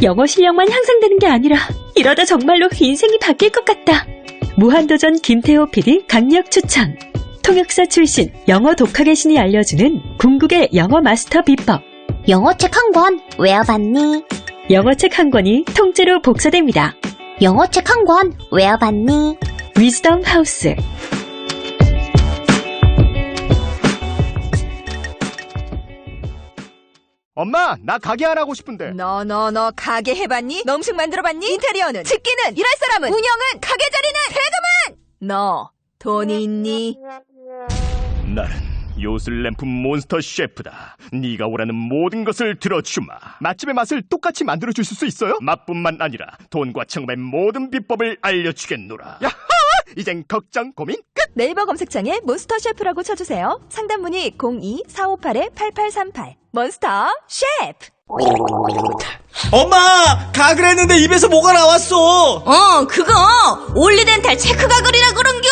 영어 실력만 향상되는 게 아니라 이러다 정말로 인생이 바뀔 것 같다. 무한도전 김태호 PD 강력 추천. 통역사 출신 영어 독학의 신이 알려주는 궁극의 영어 마스터 비법. 영어책 한 권 외워봤니? 영어책 한 권이 통째로 복사됩니다. 영어책 한 권 외워봤니? 위즈덤 하우스. 엄마, 나 가게 안 하고 싶은데. 너 가게 해봤니? 너 음식 만들어봤니? 인테리어는? 집기는? 일할 사람은? 운영은? 가게 자리는? 세금은? 너 돈이 있니? 나는 요술램프 몬스터 셰프다. 네가 원하는 모든 것을 들어주마. 맛집의 맛을 똑같이 만들어주실 수 있어요? 맛뿐만 아니라 돈과 청음의 모든 비법을 알려주겠노라. 야하! 이젠 걱정 고민 끝! 네이버 검색창에 몬스터 셰프라고 쳐주세요. 상담 문의 02-4558-8838. 몬스터 셰프! 엄마! 가글 했는데 입에서 뭐가 나왔어! 그거 올리덴탈 체크 가글이라 그런겨!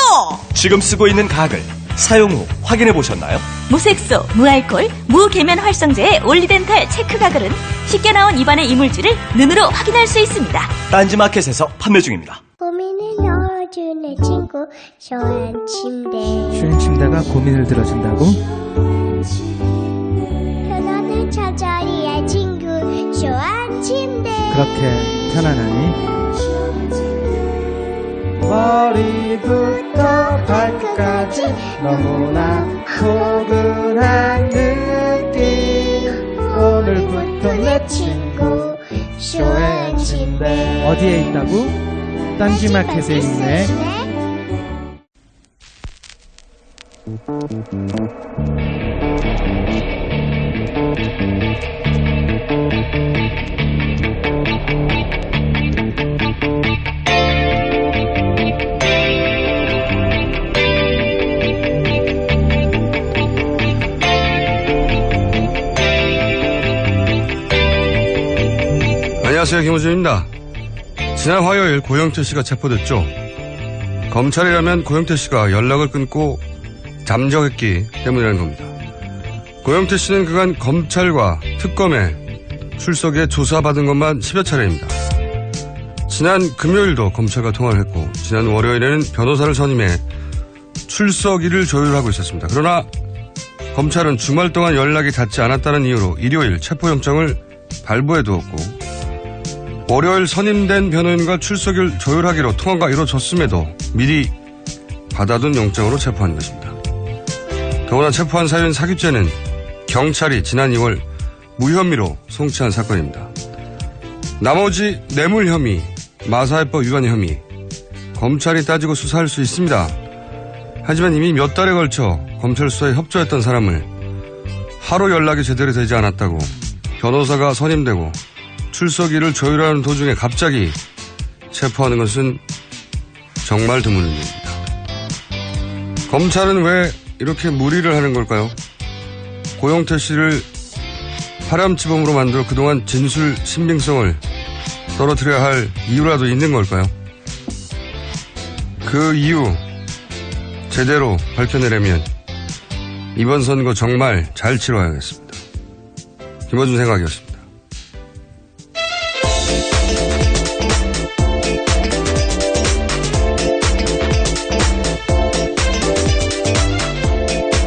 지금 쓰고 있는 가글 사용 후 확인해 보셨나요? 무색소, 무알콜, 무계면 활성제의 올리덴탈 체크 가글은 쉽게 나온 입안의 이물질을 눈으로 확인할 수 있습니다. 딴지마켓에서 판매 중입니다. 고민을 넣어주는 친구 쇼한 침대. 쇼한 침대가 고민을 들어준다고? 편안한 저자리의 친구 쇼한 침대. 그렇게 편안하니? 머리부터 발끝까지 너무나 포근한 느낌. 오늘부터 내 친구 쇼한 침대. 어디에 있다고? 딴지마켓에 있네. 안녕하세요, 김호준입니다. 지난 화요일 고영태 씨가 체포됐죠. 검찰이라면 고영태 씨가 연락을 끊고 잠적했기 때문이라는 겁니다. 고영태 씨는 그간 검찰과 특검에 출석해 조사받은 것만 10여 차례입니다. 지난 금요일도 검찰과 통화를 했고 지난 월요일에는 변호사를 선임해 출석일을 조율하고 있었습니다. 그러나 검찰은 주말 동안 연락이 닿지 않았다는 이유로 일요일 체포영장을 발부해 두었고 월요일 선임된 변호인과 출석일 조율하기로 통화가 이루어졌음에도 미리 받아둔 영장으로 체포한 것입니다. 더구나 체포한 사유인 사기죄는 경찰이 지난 2월 무혐의로 송치한 사건입니다. 나머지 뇌물 혐의, 마사회법 위반 혐의, 검찰이 따지고 수사할 수 있습니다. 하지만 이미 몇 달에 걸쳐 검찰 수사에 협조했던 사람을 하루 연락이 제대로 되지 않았다고 변호사가 선임되고 출석일을 조율하는 도중에 갑자기 체포하는 것은 정말 드문 일입니다. 검찰은 왜 이렇게 무리를 하는 걸까요? 고영태 씨를 파렴치범으로 만들어 그동안 진술 신빙성을 떨어뜨려야 할 이유라도 있는 걸까요? 그 이유 제대로 밝혀내려면 이번 선거 정말 잘 치러야겠습니다. 김어준 생각이었습니다.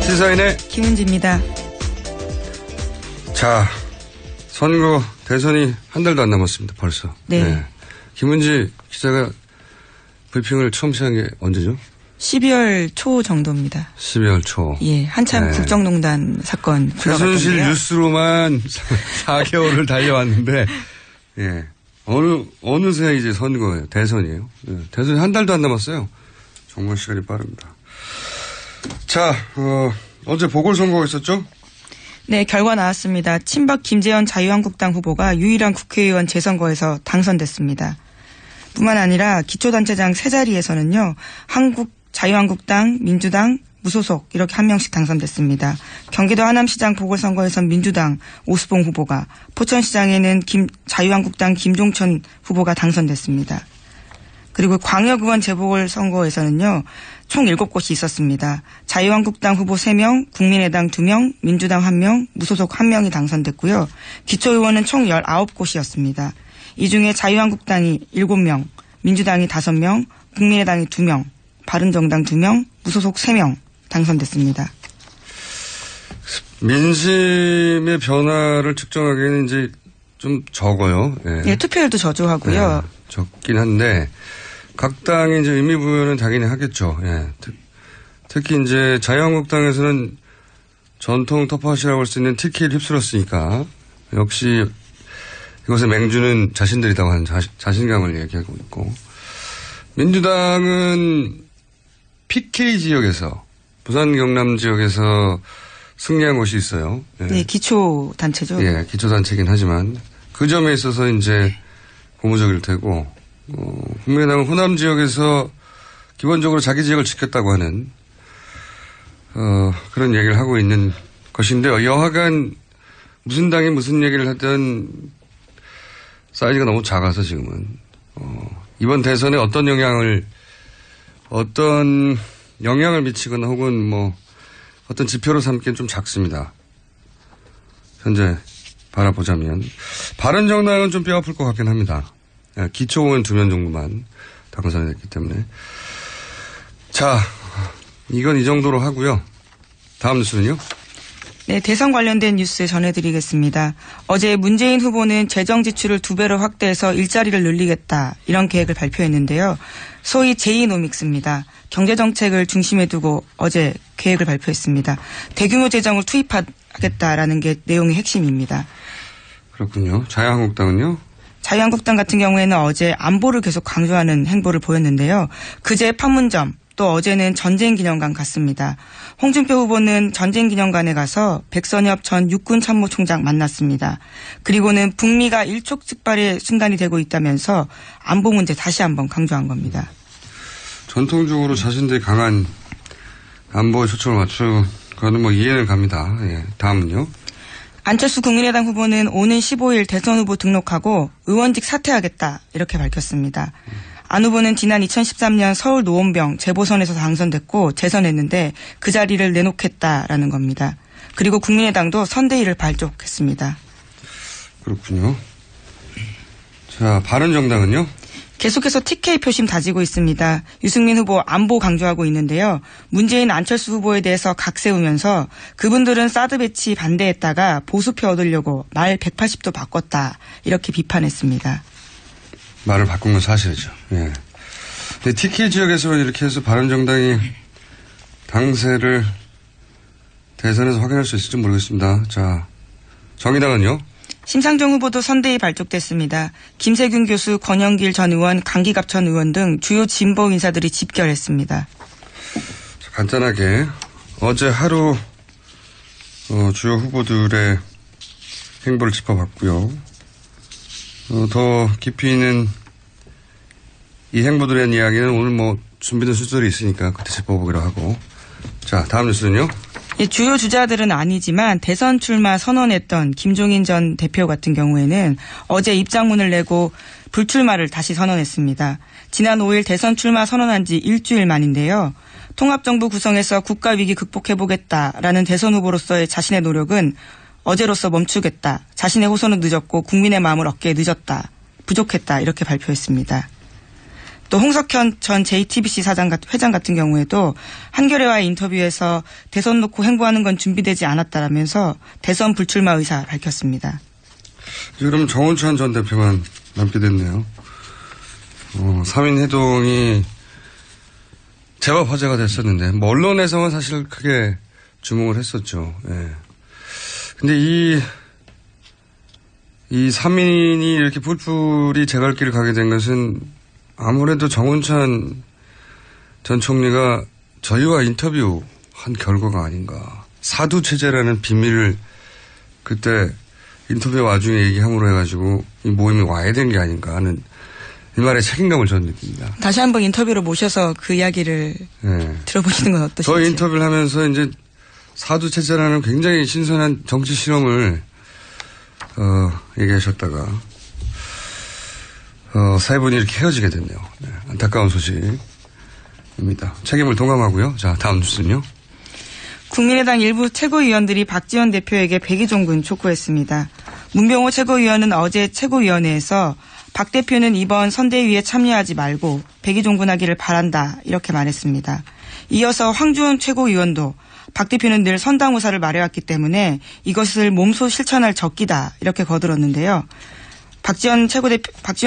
시사인의 김은지입니다. 자, 선거 대선이 한 달도 안 남았습니다. 벌써. 네. 김은지 기자가 브리핑을 처음 시작한 게 언제죠? 12월 초 정도입니다. 12월 초. 예, 한참 네. 국정농단 사건 최순실 불러갔던데요. 뉴스로만 4개월을 달려왔는데, 예. 어느새 이제 선거예요. 대선이에요. 예. 대선이 한 달도 안 남았어요. 정말 시간이 빠릅니다. 자, 어제 보궐선거가 있었죠? 네, 결과 나왔습니다. 친박 김재현 자유한국당 후보가 유일한 국회의원 재선거에서 당선됐습니다. 뿐만 아니라 기초단체장 세 자리에서는요. 자유한국당, 민주당, 무소속 이렇게 한 명씩 당선됐습니다. 경기도 하남시장 보궐선거에선 민주당 오스봉 후보가, 포천시장에는 자유한국당 김종천 후보가 당선됐습니다. 그리고 광역의원 재보궐선거에서는요. 총 7곳이 있었습니다. 자유한국당 후보 3명, 국민의당 2명, 민주당 1명, 무소속 1명이 당선됐고요. 기초의원은 총 19곳이었습니다. 이 중에 자유한국당이 7명, 민주당이 5명, 국민의당이 2명, 바른정당 2명, 무소속 3명 당선됐습니다. 민심의 변화를 측정하기에는 이제 좀 적어요. 예. 예, 투표율도 저조하고요. 예, 적긴 한데 각 당이 이제 의미 부여는 당연히 하겠죠. 예. 특히 이제 자유한국당에서는 전통 텃밭이라고 할 수 있는 TK를 휩쓸었으니까 역시 이것의 맹주는 자신들이라고 하는 자신감을 얘기하고 있고, 민주당은 PK 지역에서 부산 경남 지역에서 승리한 곳이 있어요. 예. 네, 기초단체죠. 예, 기초단체긴 하지만 그 점에 있어서 이제 고무적일 테고, 국민의당은 호남 지역에서 기본적으로 자기 지역을 지켰다고 하는 그런 얘기를 하고 있는 것인데요. 여하간 무슨 당이 무슨 얘기를 하든 사이즈가 너무 작아서 지금은 이번 대선에 어떤 영향을 미치거나 혹은 뭐 어떤 지표로 삼기엔 좀 작습니다. 현재 바라보자면 바른정당은 좀 뼈아플 것 같긴 합니다. 기초의원 2명 정도만 당선이 됐기 때문에. 자, 이건 이 정도로 하고요. 다음 뉴스는요? 네, 대선 관련된 뉴스 전해드리겠습니다. 어제 문재인 후보는 재정 지출을 2배로 확대해서 일자리를 늘리겠다, 이런 계획을 발표했는데요. 소위 제이노믹스입니다. 경제정책을 중심에 두고 어제 계획을 발표했습니다. 대규모 재정을 투입하겠다라는 게 내용의 핵심입니다. 그렇군요. 자유한국당은요? 자유한국당 같은 경우에는 어제 안보를 계속 강조하는 행보를 보였는데요. 그제 판문점, 또 어제는 전쟁기념관 갔습니다. 홍준표 후보는 전쟁기념관에 가서 백선엽 전 육군참모총장 만났습니다. 그리고는 북미가 일촉즉발의 순간이 되고 있다면서 안보 문제 다시 한번 강조한 겁니다. 전통적으로 자신들이 강한 안보에 초점을 맞추는 거는 뭐 이해는 갑니다. 예. 다음은요? 안철수 국민의당 후보는 오는 15일 대선 후보 등록하고 의원직 사퇴하겠다, 이렇게 밝혔습니다. 안 후보는 지난 2013년 서울 노원병 재보선에서 당선됐고 재선했는데 그 자리를 내놓겠다라는 겁니다. 그리고 국민의당도 선대위를 발족했습니다. 그렇군요. 자, 바른정당은요? 계속해서 TK 표심 다지고 있습니다. 유승민 후보 안보 강조하고 있는데요. 문재인 안철수 후보에 대해서 각세우면서 그분들은 사드 배치 반대했다가 보수표 얻으려고 말 180도 바꿨다, 이렇게 비판했습니다. 말을 바꾼 건 사실이죠. 예. 근데 TK 지역에서 이렇게 해서 바른정당이 당세를 대선에서 확인할 수 있을지 모르겠습니다. 자, 정의당은요? 심상정 후보도 선대위 발족됐습니다. 김세균 교수, 권영길 전 의원, 강기갑 전 의원 등 주요 진보 인사들이 집결했습니다. 자, 간단하게 어제 하루 주요 후보들의 행보를 짚어봤고요. 더 깊이 있는 이 행보들에 대한 이야기는 오늘 뭐 준비된 수술이 있으니까 그때 짚어보기로 하고. 자, 다음 뉴스는요? 예, 주요 주자들은 아니지만 대선 출마 선언했던 김종인 전 대표 같은 경우에는 어제 입장문을 내고 불출마를 다시 선언했습니다. 지난 5일 대선 출마 선언한 지 일주일 만인데요. 통합정부 구성해서 국가위기 극복해보겠다라는 대선 후보로서의 자신의 노력은 어제로서 멈추겠다. 자신의 호소는 늦었고 국민의 마음을 얻기에 늦었다. 부족했다. 이렇게 발표했습니다. 또 홍석현 전 JTBC 회장 같은 경우에도 한겨레와의 인터뷰에서 대선 놓고 행보하는 건 준비되지 않았다라면서 대선 불출마 의사 밝혔습니다. 그럼 정운찬 전 대표만 남게 됐네요. 3인 회동이 제법 화제가 됐었는데 뭐 언론에서는 사실 크게 주목을 했었죠. 예. 근데 이 3인이 이렇게 뿔뿔이 제갈길을 가게 된 것은 아무래도 정운찬 전 총리가 저희와 인터뷰한 결과가 아닌가. 사두체제라는 비밀을 그때 인터뷰 와중에 얘기함으로 해가지고 이 모임에 와야 된 게 아닌가 하는 일말의 책임감을 저는 느낍니다. 다시 한번 인터뷰로 모셔서 그 이야기를 들어보시는 건 어떠신지. 저희 인터뷰를 하면서 이제 사두체제라는 굉장히 신선한 정치 실험을 얘기하셨다가 세 분이 이렇게 헤어지게 됐네요. 네, 안타까운 소식입니다. 책임을 동감하고요. 자, 다음 뉴스는요. 국민의당 일부 최고위원들이 박지원 대표에게 백의종군 촉구했습니다. 문병호 최고위원은 어제 최고위원회에서 박 대표는 이번 선대위에 참여하지 말고 백의종군하기를 바란다 이렇게 말했습니다. 이어서 황교안 최고위원도 박 대표는 늘 선당우사를 말해왔기 때문에 이것을 몸소 실천할 적기다 이렇게 거들었는데요. 박지원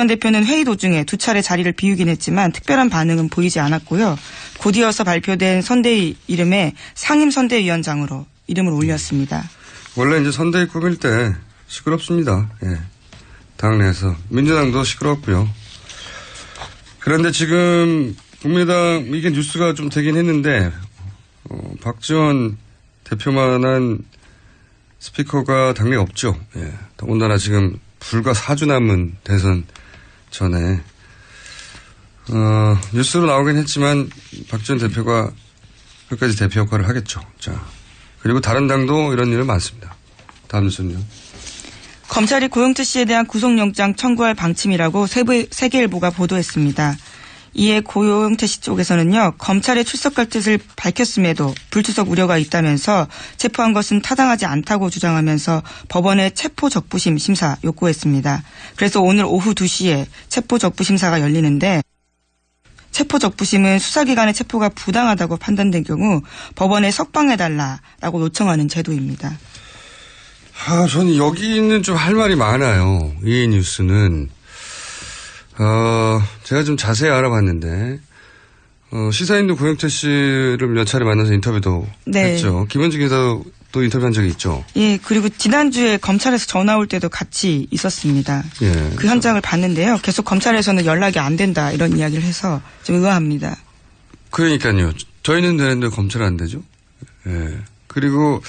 대표는 회의 도중에 2차례 자리를 비우긴 했지만 특별한 반응은 보이지 않았고요. 곧이어서 발표된 선대위 이름에 상임선대위원장으로 이름을 올렸습니다. 원래 이제 선대위 꾸밀 때 시끄럽습니다. 예. 당내에서. 민주당도 시끄럽고요. 그런데 지금 국민의당 이게 뉴스가 좀 되긴 했는데 박지원 대표만한 스피커가 당내에 없죠. 예. 더군다나 지금 불과 4주 남은 대선 전에 뉴스로 나오긴 했지만 박지원 대표가 끝까지 대표 역할을 하겠죠. 자, 그리고 다른 당도 이런 일은 많습니다. 다음 뉴스는요. 검찰이 고영태 씨에 대한 구속영장 청구할 방침이라고 세계일보가 보도했습니다. 이에 고영태 씨 쪽에서는요. 검찰에 출석할 뜻을 밝혔음에도 불출석 우려가 있다면서 체포한 것은 타당하지 않다고 주장하면서 법원에 체포적부심 심사 요구했습니다. 그래서 오늘 오후 2시에 체포적부심사가 열리는데 체포적부심은 수사기관의 체포가 부당하다고 판단된 경우 법원에 석방해달라라고 요청하는 제도입니다. 저는 여기는 좀 할 말이 많아요. 이 뉴스는. 제가 좀 자세히 알아봤는데, 시사인도 고영태 씨를 몇 차례 만나서 인터뷰도 했죠. 김현주 기자도 또 인터뷰한 적이 있죠. 예, 그리고 지난주에 검찰에서 전화 올 때도 같이 있었습니다. 예. 그 현장을 봤는데요. 계속 검찰에서는 연락이 안 된다 이런 이야기를 해서 좀 의아합니다. 그러니까요. 저희는 되는데 검찰은 안 되죠. 예. 그리고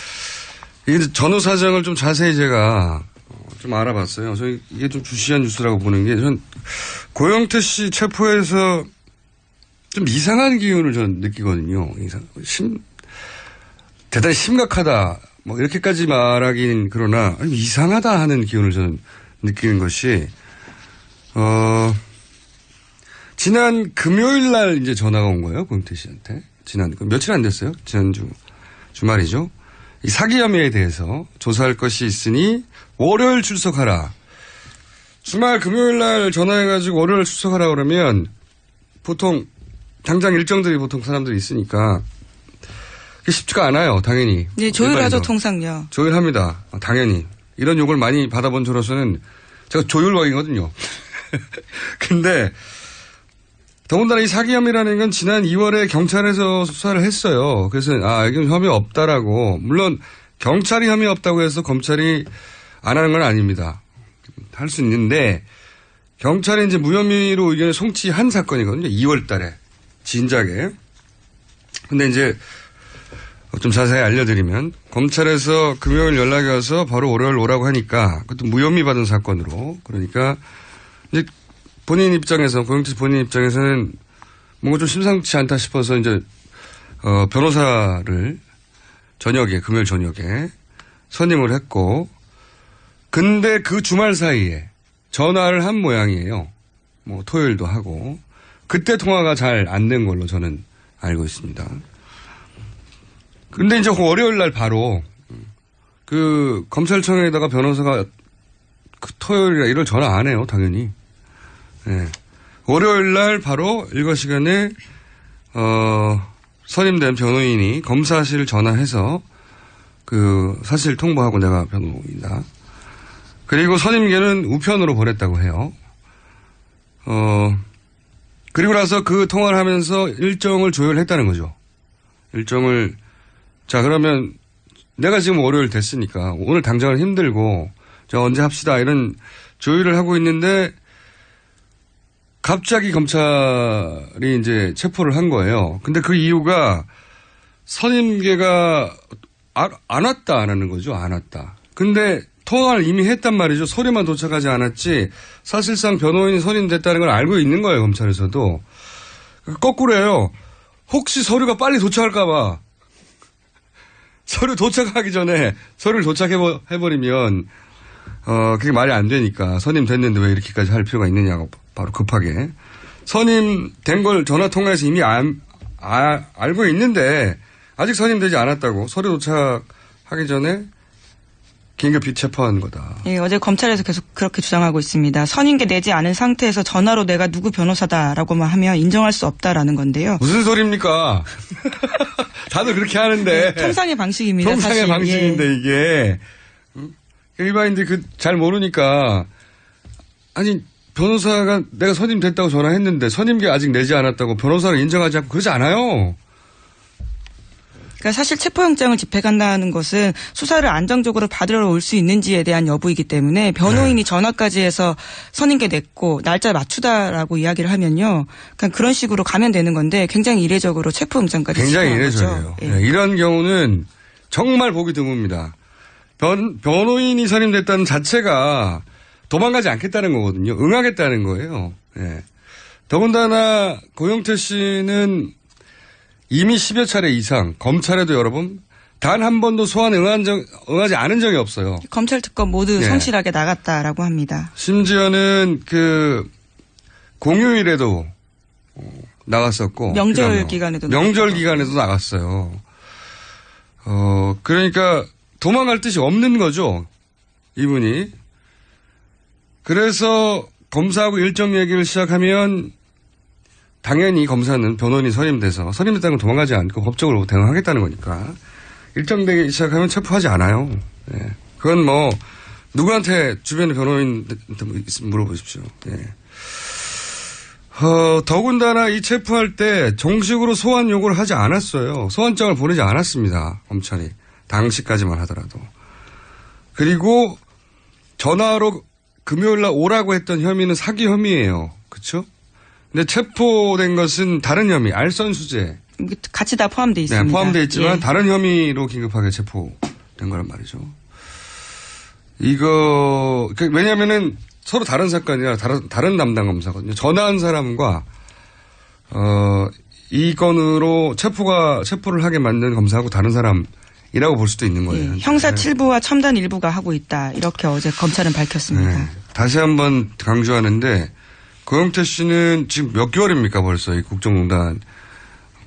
이게 전후 사정을 좀 자세히 제가 좀 알아봤어요. 저희 이게 좀 주시한 뉴스라고 보는 게 전 고영태 씨 체포해서 좀 이상한 기운을 전 느끼거든요. 대단히 심각하다. 뭐 이렇게까지 말하긴 그러나 아니, 이상하다 하는 기운을 저는 느끼는 것이 지난 금요일 날 이제 전화가 온 거예요. 고영태 씨한테. 며칠 안 됐어요. 지난주 주말이죠. 이 사기 혐의에 대해서 조사할 것이 있으니 월요일 출석하라. 주말 금요일 날 전화해가지고 월요일 출석하라 그러면 보통 당장 일정들이 보통 사람들이 있으니까 그게 쉽지가 않아요. 당연히. 네, 조율하죠. 통상요. 조율합니다. 당연히. 이런 욕을 많이 받아본 저로서는 제가 조율왕이거든요. 근데 더군다나 이 사기 혐의라는 건 지난 2월에 경찰에서 수사를 했어요. 그래서 이건 혐의 없다라고. 물론 경찰이 혐의 없다고 해서 검찰이 안 하는 건 아닙니다. 할 수 있는데 경찰이 이제 무혐의로 의견을 송치한 사건이거든요. 2월 달에. 진작에. 근데 이제 좀 자세히 알려드리면 검찰에서 금요일 연락이 와서 바로 월요일 오라고 하니까 그것도 무혐의 받은 사건으로 그러니까 이제 본인 입장에서 고영태 본인 입장에서는 뭔가 좀 심상치 않다 싶어서 이제 변호사를 금요일 저녁에 선임을 했고 근데 그 주말 사이에 전화를 한 모양이에요. 뭐 토요일도 하고 그때 통화가 잘 안 된 걸로 저는 알고 있습니다. 근데 이제 월요일 날 바로 그 검찰청에다가 변호사가 그 토요일이나 일요일 전화 안 해요. 당연히. 네. 월요일 날 바로 일과 시간에 선임된 변호인이 검사실 전화해서 그 사실 통보하고 내가 변호인이다. 그리고 선임계는 우편으로 보냈다고 해요. 그리고 나서 그 통화를 하면서 일정을 조율했다는 거죠. 자, 그러면 내가 지금 월요일 됐으니까 오늘 당장은 힘들고 저 언제 합시다 이런 조율을 하고 있는데 갑자기 검찰이 이제 체포를 한 거예요. 근데 그 이유가 선임계가 안 왔다 안 하는 거죠. 안 왔다. 근데 통화를 이미 했단 말이죠. 서류만 도착하지 않았지 사실상 변호인이 선임됐다는 걸 알고 있는 거예요. 검찰에서도. 거꾸로요. 혹시 서류가 빨리 도착할까 봐. 서류 도착하기 전에 서류를 도착해버리면 그게 말이 안 되니까 선임됐는데 왜 이렇게까지 할 필요가 있느냐고 바로 급하게. 선임된 걸 전화통화해서 이미 알고 있는데 아직 선임되지 않았다고 서류 도착하기 전에 긴급히 체포한 거다. 예, 어제 검찰에서 계속 그렇게 주장하고 있습니다. 선임계 내지 않은 상태에서 전화로 내가 누구 변호사다라고만 하면 인정할 수 없다라는 건데요. 무슨 소리입니까? 다들 그렇게 하는데. 통상의 방식입니다. 통상의 사실. 방식인데 예. 이게 일반인들이 잘 모르니까 아니 변호사가 내가 선임됐다고 전화했는데 선임계 아직 내지 않았다고 변호사를 인정하지 않고 그러지 않아요. 그러니까 사실 체포영장을 집행한다는 것은 수사를 안정적으로 받으러 올 수 있는지에 대한 여부이기 때문에 변호인이 전화까지 해서 선임계 냈고 날짜 맞추다라고 이야기를 하면요. 그냥 그런 식으로 가면 되는 건데 굉장히 이례적으로 체포영장까지 굉장히 집행한 이례적이에요. 거죠. 예. 네, 이런 경우는 정말 보기 드뭅니다. 변호인이 선임됐다는 자체가 도망가지 않겠다는 거거든요. 응하겠다는 거예요. 예. 더군다나 고영태 씨는 이미 10여 차례 이상 검찰에도 여러 번 단 한 번도 소환 응하지 않은 적이 없어요. 검찰 특검 모두 네. 성실하게 나갔다라고 합니다. 심지어는 그 공휴일에도 나갔었고 명절 기간에도 명절 기간에도 나갔어요. 그러니까 도망갈 뜻이 없는 거죠. 이분이. 그래서 검사하고 일정 얘기를 시작하면 당연히 검사는 변호인이 선임됐다는 걸 도망가지 않고 법적으로 대응하겠다는 거니까 일정 되기 시작하면 체포하지 않아요. 예. 그건 뭐 누구한테 주변에 변호인한테 있으면 물어보십시오. 예. 더군다나 이 체포할 때 정식으로 소환 요구를 하지 않았어요. 소환장을 보내지 않았습니다. 검찰이. 당시까지만 하더라도. 그리고 전화로 금요일 날 오라고 했던 혐의는 사기 혐의예요. 그렇죠? 근데 체포된 것은 다른 혐의, 알선수재. 같이 다 포함되어 있습니다. 네, 포함되어 있지만 예. 다른 혐의로 긴급하게 체포된 거란 말이죠. 이거 왜냐하면은 서로 다른 사건이라 다른 담당 검사거든요. 전화한 사람과 이 건으로 체포를 하게 만든 검사하고 다른 사람이라고 볼 수도 있는 거예요. 예. 형사 7부와 첨단 1부가 하고 있다. 이렇게 어제 검찰은 밝혔습니다. 네. 다시 한번 강조하는데 고영태 씨는 지금 몇 개월입니까 벌써 이 국정농단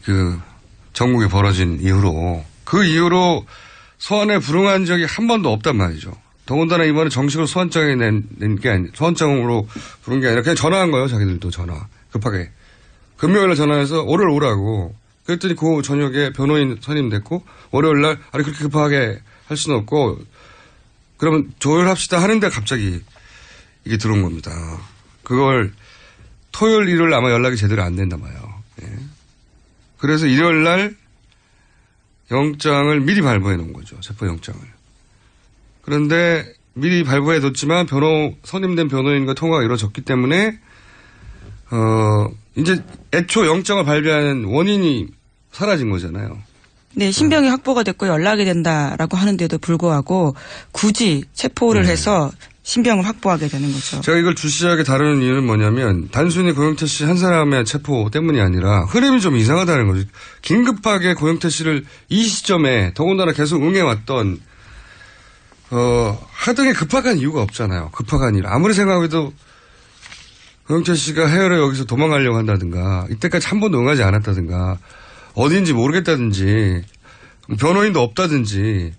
그 전국이 벌어진 이후로 그 이후로 소환에 불응한 적이 한 번도 없단 말이죠. 더군다나 이번에 정식으로 소환장에 낸 게 아니 소환장으로 부른 게 아니라 그냥 전화한 거예요. 자기들도 전화 급하게 금요일에 전화해서 월요일 오라고 그랬더니 그 저녁에 변호인 선임됐고 월요일 날 아니 그렇게 급하게 할 수는 없고 그러면 조율합시다 하는데 갑자기 이게 들어온 겁니다. 그걸 토요일, 일요일 아마 연락이 제대로 안 된다 봐요. 예. 그래서 일요일 날 영장을 미리 발부해 놓은 거죠. 체포영장을. 그런데 미리 발부해 뒀지만 선임된 변호인과 통화가 이루어졌기 때문에 이제 애초 영장을 발부하는 원인이 사라진 거잖아요. 네, 신병이 확보가 됐고 연락이 된다라고 하는데도 불구하고 굳이 체포를 해서 신병을 확보하게 되는 거죠. 제가 이걸 주시하게 다루는 이유는 뭐냐면 단순히 고영태 씨 한 사람의 체포 때문이 아니라 흐름이 좀 이상하다는 거죠. 긴급하게 고영태 씨를 이 시점에 더군다나 계속 응해왔던 하등에 급박한 이유가 없잖아요. 급박한 일. 아무리 생각해도 고영태 씨가 해외로 여기서 도망가려고 한다든가 이때까지 한 번도 응하지 않았다든가 어딘지 모르겠다든지 변호인도 없다든지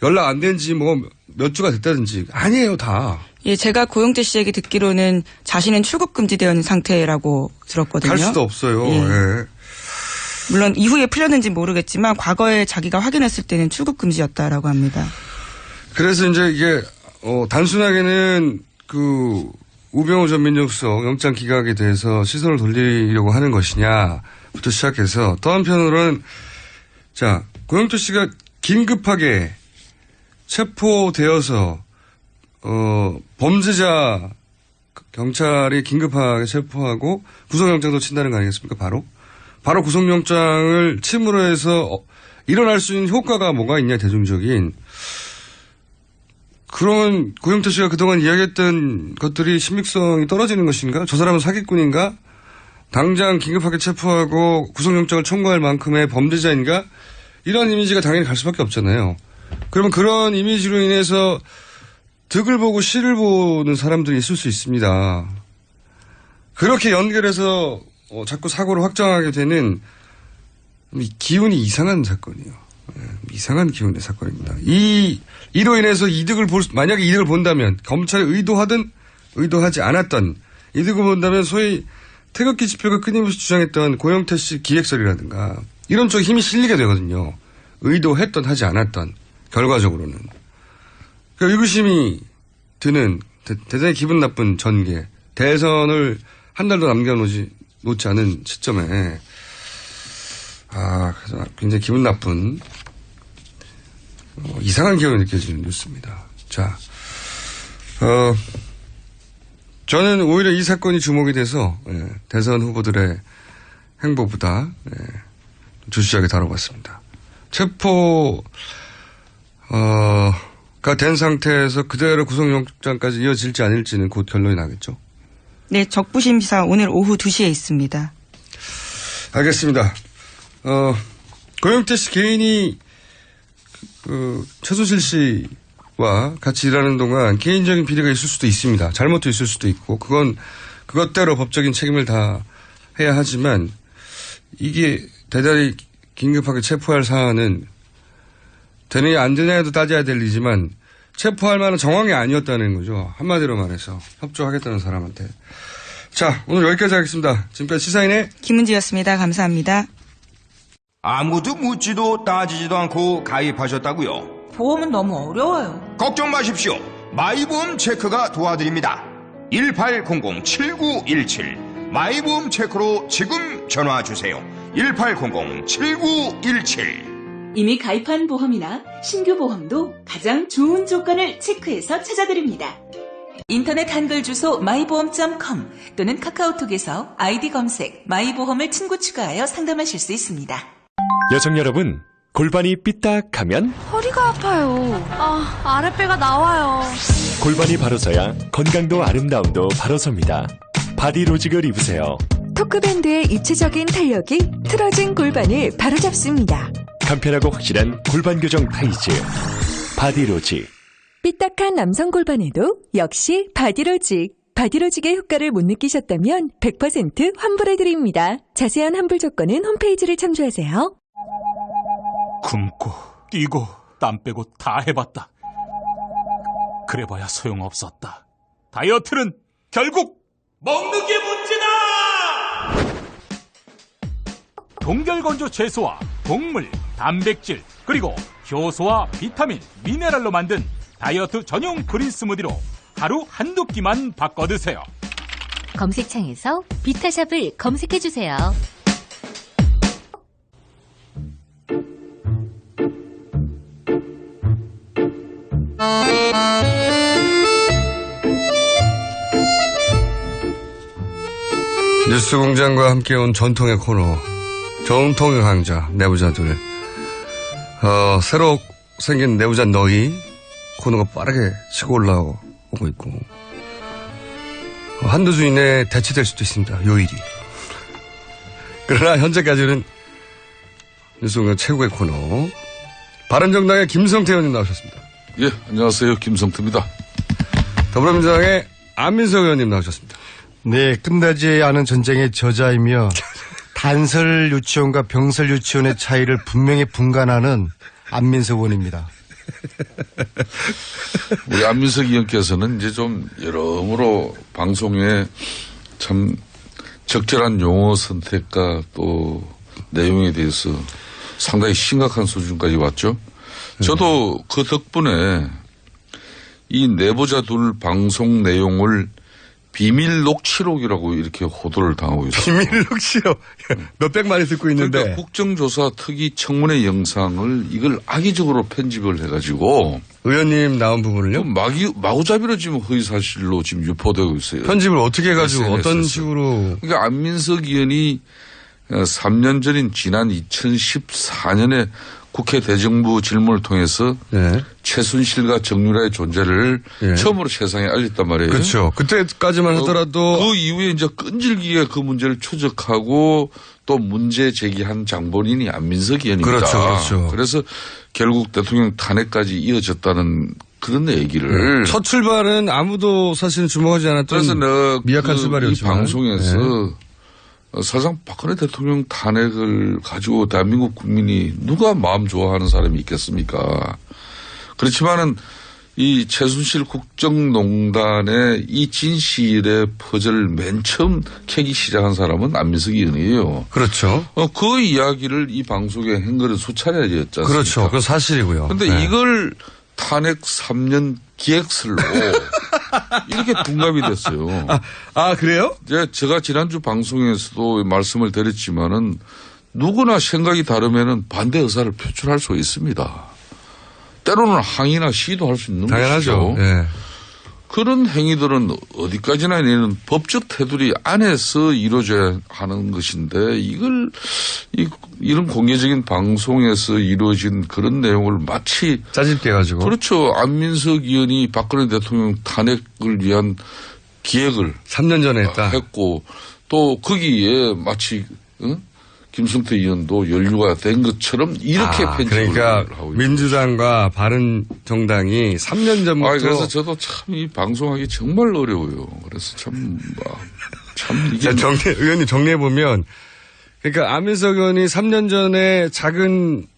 연락 안 된 지 뭐 몇 주가 됐다든지 아니에요 다. 예, 제가 고영태 씨에게 듣기로는 자신은 출국 금지되어 있는 상태라고 들었거든요. 갈 수도 없어요. 예. 예. 물론 이후에 풀렸는지 모르겠지만 과거에 자기가 확인했을 때는 출국 금지였다라고 합니다. 그래서 이제 이게 단순하게는 그 우병우 전 민정수석 영장 기각에 대해서 시선을 돌리려고 하는 것이냐부터 시작해서 또 한편으로는 자 고영태 씨가 긴급하게 체포되어서 범죄자 경찰이 긴급하게 체포하고 구속영장도 친다는 거 아니겠습니까? 바로 구속영장을 침으로 해서 일어날 수 있는 효과가 뭐가 있냐 대중적인 그런 고영태 씨가 그동안 이야기했던 것들이 신빙성이 떨어지는 것인가? 저 사람은 사기꾼인가? 당장 긴급하게 체포하고 구속영장을 청구할 만큼의 범죄자인가? 이런 이미지가 당연히 갈 수밖에 없잖아요. 그러면 그런 이미지로 인해서 득을 보고 실을 보는 사람들이 있을 수 있습니다. 그렇게 연결해서 자꾸 사고를 확장하게 되는 기운이 이상한 사건이에요. 이상한 기운의 사건입니다. 이로 인해서 만약에 이득을 본다면, 검찰이 의도하든 의도하지 않았던 이득을 본다면 소위 태극기 집회가 끊임없이 주장했던 고영태 씨 기획설이라든가 이런 쪽에 힘이 실리게 되거든요. 의도했던 하지 않았던 결과적으로는. 그러니까 의구심이 드는 대단히 기분 나쁜 전개. 대선을 한 달도 놓지 않은 시점에 그래서 굉장히 기분 나쁜 이상한 기분이 느껴지는 뉴스입니다. 자, 저는 오히려 이 사건이 주목이 돼서 대선 후보들의 행보보다 주시하게 다뤄봤습니다. 체포가 된 상태에서 그대로 구속영장까지 이어질지 아닐지는 곧 결론이 나겠죠? 네, 적부심사 오늘 오후 2시에 있습니다. 알겠습니다. 고영태 씨 개인이 최순실 씨와 같이 일하는 동안 개인적인 비리가 있을 수도 있습니다. 잘못도 있을 수도 있고 그것대로 법적인 책임을 다 해야 하지만 이게 대단히 긴급하게 체포할 사안은 되느냐 안 되느냐도 따져야 될 일이지만 체포할 만한 정황이 아니었다는 거죠. 한마디로 말해서 협조하겠다는 사람한테. 자, 오늘 여기까지 하겠습니다. 지금까지 시사인의 김은지였습니다. 감사합니다. 아무도 묻지도 따지지도 않고 가입하셨다고요? 보험은 너무 어려워요. 걱정 마십시오. 마이보험 체크가 도와드립니다. 1800-7917 마이보험 체크로 지금 전화주세요. 1800-7917 이미 가입한 보험이나 신규 보험도 가장 좋은 조건을 체크해서 찾아드립니다. 인터넷 한글 주소 마이보험.com 또는 카카오톡에서 아이디 검색 마이보험을 친구 추가하여 상담하실 수 있습니다. 여성 여러분, 골반이 삐딱하면 허리가 아파요. 아랫배가 나와요. 골반이 바로 서야 건강도 아름다움도 바로 섭니다. 바디로직을 입으세요. 토크밴드의 입체적인 탄력이 틀어진 골반을 바로잡습니다. 간편하고 확실한 골반 교정 타이즈 바디로직. 삐딱한 남성 골반에도 역시 바디로직. 바디로직의 효과를 못 느끼셨다면 100% 환불해드립니다. 자세한 환불 조건은 홈페이지를 참조하세요. 굶고 뛰고 땀 빼고 다 해봤다. 그래봐야 소용없었다. 다이어트는 결국 먹는 게 문제다! 동결건조 채소와 곡물, 단백질, 그리고 효소와 비타민, 미네랄로 만든 다이어트 전용 그린 스무디로 하루 한두 끼만 바꿔 드세요. 검색창에서 비타샵을 검색해주세요. 뉴스공장과 함께 온 전통의 코너, 전통의 강자, 내부자들. 새로 생긴 내부자 너희 코너가 빠르게 치고 올라오고 있고 한두 주 이내에 대체될 수도 있습니다. 요일이. 그러나 현재까지는 뉴스공장 최고의 코너, 바른정당의 김성태 의원님 나오셨습니다. 예, 안녕하세요. 김성태입니다. 더불어민주당의 안민석 의원님 나오셨습니다. 네, 끝나지 않은 전쟁의 저자이며 단설 유치원과 병설 유치원의 차이를 분명히 분간하는 안민석 의원입니다. 우리 안민석 의원께서는 이제 좀 여러모로 방송에 참 적절한 용어 선택과 또 내용에 대해서 상당히 심각한 수준까지 왔죠. 저도 그 덕분에 이 내부자 둘 방송 내용을 비밀 녹취록이라고 이렇게 호도를 당하고 있어요. 비밀 녹취록. 몇백 마리 듣고 있는데. 그러니까 국정조사 특위 청문회 영상을 이걸 악의적으로 편집을 해가지고. 의원님 나온 부분을요? 마구잡이로 지금 허위사실로 지금 유포되고 있어요. 편집을 어떻게 해가지고 SNS에서. 어떤 식으로. 그러니까 안민석 의원이 3년 전인 지난 2014년에 국회 대정부 질문을 통해서 최순실과 정유라의 존재를 처음으로 세상에 알렸단 말이에요. 그렇죠. 그때까지만 하더라도 그 이후에 이제 끈질기게 그 문제를 추적하고 또 문제 제기한 장본인이 안민석 의원입니다. 그렇죠, 그렇죠. 그래서 결국 대통령 탄핵까지 이어졌다는 그런 얘기를. 첫 출발은 아무도 사실 주목하지 않았던 그래서 미약한 출발이었지만. 이 방송에서 사실상 박근혜 대통령 탄핵을 가지고 대한민국 국민이 누가 마음 좋아하는 사람이 있겠습니까? 그렇지만은 이 최순실 국정농단의 이 진실의 퍼즐을 맨 처음 캐기 시작한 사람은 안민석 의원이에요. 그렇죠. 그 이야기를 이 방송에 한 거는 수차례였지 않습니까? 그렇죠. 그건 사실이고요. 그런데 네. 이걸 탄핵 3년 기획설로 이렇게 둔갑이 됐어요. 그래요? 제가 지난주 방송에서도 말씀을 드렸지만은 누구나 생각이 다르면은 반대 의사를 표출할 수 있습니다. 때로는 항의나 시도할 수 있는 당연하죠. 것이죠. 예. 그런 행위들은 어디까지나 내는 법적 테두리 안에서 이루어져야 하는 것인데 이런 공개적인 방송에서 이루어진 그런 내용을 마치 짜집게 가지고 그렇죠. 안민석 의원이 박근혜 대통령 탄핵을 위한 기획을 3년 전에 했고 또 거기에 마치 김성태 의원도 연루가 된 것처럼 이렇게 편집을 그러니까 하고 있어요. 민주당과 바른정당이 3년 전부터 그래서 저도 참 이 방송하기 정말 어려워요. 그래서 참 이게 의원님 정리해 보면 그러니까 안민석 의원이 3년 전에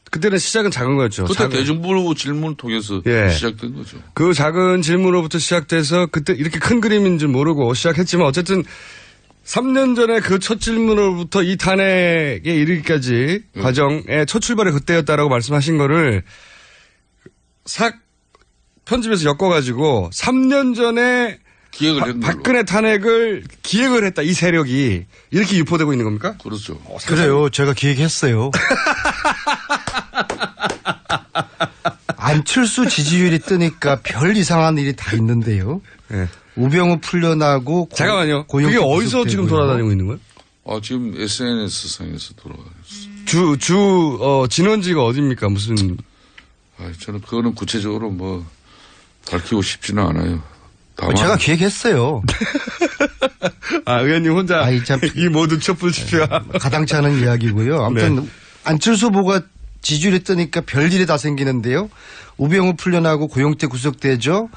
그때는 시작은 작은 거였죠. 그때 대정부 질문을 통해서 시작된 거죠. 그 작은 질문으로부터 시작돼서 그때 이렇게 큰 그림인 줄 모르고 시작했지만 어쨌든 3년 전에 그 첫 질문으로부터 이 탄핵에 이르기까지 과정의 첫 출발이 그때였다라고 말씀하신 거를 편집해서 엮어가지고 3년 전에 박근혜 탄핵을 기획을 했다. 이 세력이 이렇게 유포되고 있는 겁니까? 그렇죠. 그래요. 제가 기획했어요. 안철수 지지율이 뜨니까 별 이상한 일이 다 있는데요. 네. 우병우 풀려나고 잠깐만요. 그게 어디서 지금 돌아다니고 있는 거예요? 지금 SNS 상에서 돌아다녔어요. 진원지가 어디입니까? 무슨? 저는 그거는 구체적으로 밝히고 싶지는 않아요. 다만 제가 기획했어요. 의원님 혼자 이 모든 촛불 집회와 가당치 않은 이야기고요. 아무튼 네. 안철수 후보가 지지율이 뜨니까 별일이 다 생기는데요. 우병우 풀려나고 고영태 구속되죠.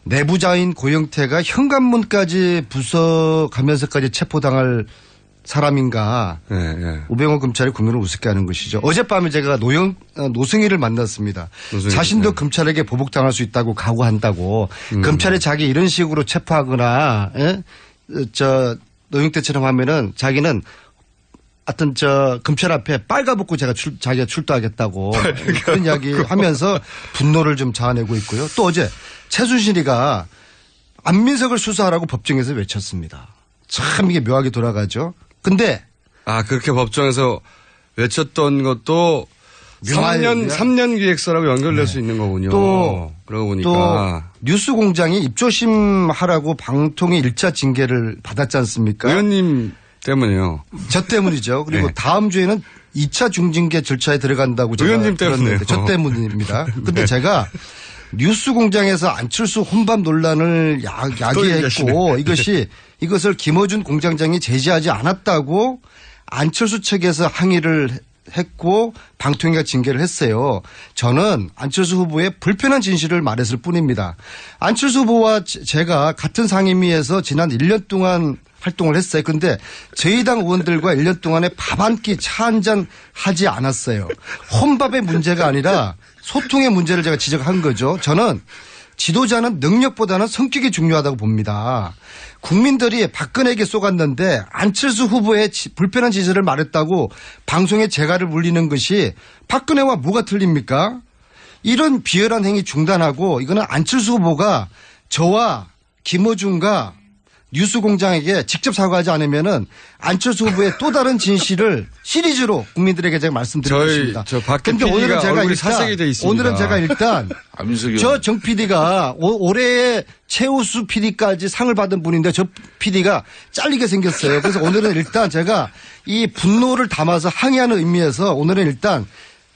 내부자인 고영태가 현관문까지 부숴가면서까지 체포당할 사람인가. 우병우 검찰이 국민을 우습게 하는 것이죠. 어젯밤에 제가 노승희를 만났습니다. 자신도 검찰에게 보복당할 수 있다고 각오한다고. 검찰이 자기 이런 식으로 체포하거나 노영태처럼 하면은 자기는 하여튼 검찰 앞에 빨가벗고 자기가 출두하겠다고 그런 이야기 하면서 분노를 좀 자아내고 있고요. 또 어제 최순실이가 안민석을 수사하라고 법정에서 외쳤습니다. 참 이게 묘하게 돌아가죠. 근데 그렇게 법정에서 외쳤던 것도 3년 기획서라고 연결될 수 있는 거군요. 그러고 보니까 또 뉴스공장이 입조심하라고 방통위 1차 징계를 받았지 않습니까? 의원님 때문에요. 저 때문이죠. 그리고 다음 주에는 2차 중징계 절차에 들어간다고 제가 의원님 때문에요. 저 때문입니다. 근데 제가 뉴스공장에서 안철수 혼밥 논란을 야기했고 이것을 김어준 공장장이 제지하지 않았다고 안철수 측에서 항의를 했고 방통위가 징계를 했어요. 저는 안철수 후보의 불편한 진실을 말했을 뿐입니다. 안철수 후보와 제가 같은 상임위에서 지난 1년 동안 활동을 했어요. 그런데 저희 당 의원들과 1년 동안에 밥 한 끼 차 한 잔 하지 않았어요. 혼밥의 문제가 아니라 소통의 문제를 제가 지적한 거죠. 저는 지도자는 능력보다는 성격이 중요하다고 봅니다. 국민들이 박근혜에게 쏘갔는데 안철수 후보의 불편한 지지를 말했다고 방송에 재갈을 물리는 것이 박근혜와 뭐가 틀립니까? 이런 비열한 행위 중단하고 이거는 안철수 후보가 저와 김어준과 뉴스공장에게 직접 사과하지 않으면은 안철수 후보의 또 다른 진실을 시리즈로 국민들에게 제가 말씀드리겠습니다. 그런데 오늘은 제가 일단 저 정 PD가 올해의 최우수 PD까지 상을 받은 분인데 저 PD가 잘리게 생겼어요. 그래서 오늘은 일단 제가 이 분노를 담아서 항의하는 의미에서 오늘은 일단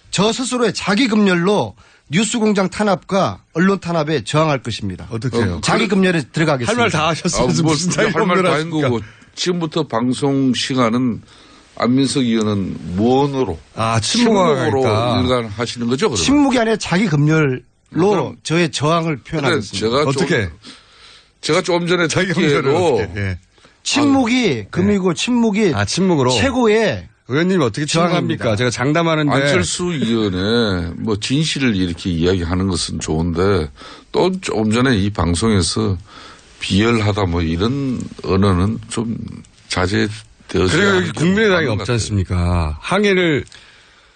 저 스스로의 자기 검열로 뉴스공장 탄압과 언론 탄압에 저항할 것입니다. 어떻게요? 자기 검열에 들어가겠습니다. 할 말 다 하셨어요. 할 말 다 한 거고 지금부터 방송 시간은 안민석 의원은 무언으로 침묵으로 일관하시는 거죠? 그러면? 침묵이 아니라 자기 검열로 저의 저항을 표현하겠습니다. 제가 조금 전에 듣기에도 침묵이 금이고 침묵이 침묵으로 최고의 의원님 어떻게 침묵합니까? 제가 장담하는데 안철수 의원의 뭐 진실을 이렇게 이야기하는 것은 좋은데 또 조금 전에 이 방송에서 비열하다 뭐 이런 언어는 좀 자제되어서. 그리고 여기 국민의당이 없지 않습니까? 항의를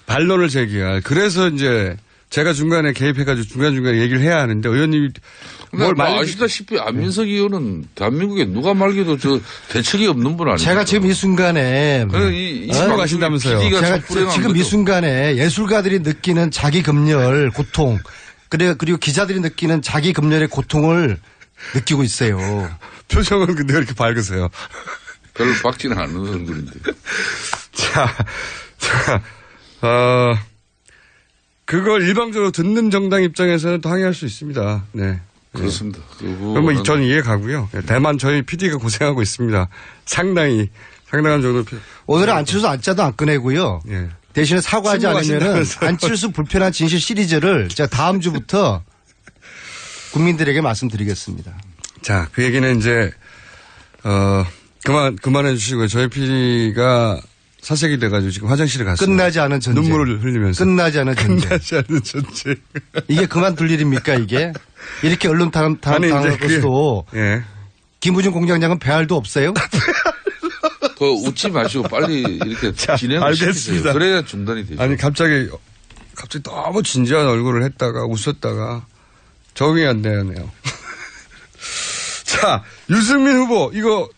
반론을 제기할. 그래서 이제 제가 중간에 개입해가지고 중간중간에 얘기를 해야 하는데 의원님이 뭘 아시다시피 안민석 의원은 대한민국에 누가 말겨도 저 대책이 없는 분 아니에요? 제가 지금 이 순간에 가신다면서요? 제가 지금 이 순간에 예술가들이 느끼는 자기 검열 고통 그리고 기자들이 느끼는 자기 검열의 고통을 느끼고 있어요. 표정은 근데 왜 이렇게 밝으세요? 별로 밝지는 않은 얼굴인데. 그걸 일방적으로 듣는 정당 입장에서는 또 항의할 수 있습니다. 네. 그렇습니다. 그러면 저는 이해 가고요. 대만 저희 PD가 고생하고 있습니다. 상당한 정도. 오늘은 안철수 안짜도 안 꺼내고요. 예. 대신에 사과하지 않으면은 안철수 불편한 진실 시리즈를 제가 다음 주부터 국민들에게 말씀드리겠습니다. 자, 그 얘기는 이제 그만해 주시고요. 저희 PD가 사색이 돼가지고 지금 화장실에 갔어요. 끝나지 않은 전쟁. 눈물을 흘리면서. 끝나지 않은 전쟁. 끝나지 않은 전쟁. 이게 그만둘 일입니까 이게? 이렇게 언론 당할 것도. 예. 김우중 공장장은 배알도 없어요? 웃지 마시고 빨리 이렇게 진행을 시키세요. 그래야 중단이 되죠. 아니 갑자기 너무 진지한 얼굴을 했다가 웃었다가 적응이 안 되네요. 자, 유승민 후보 이거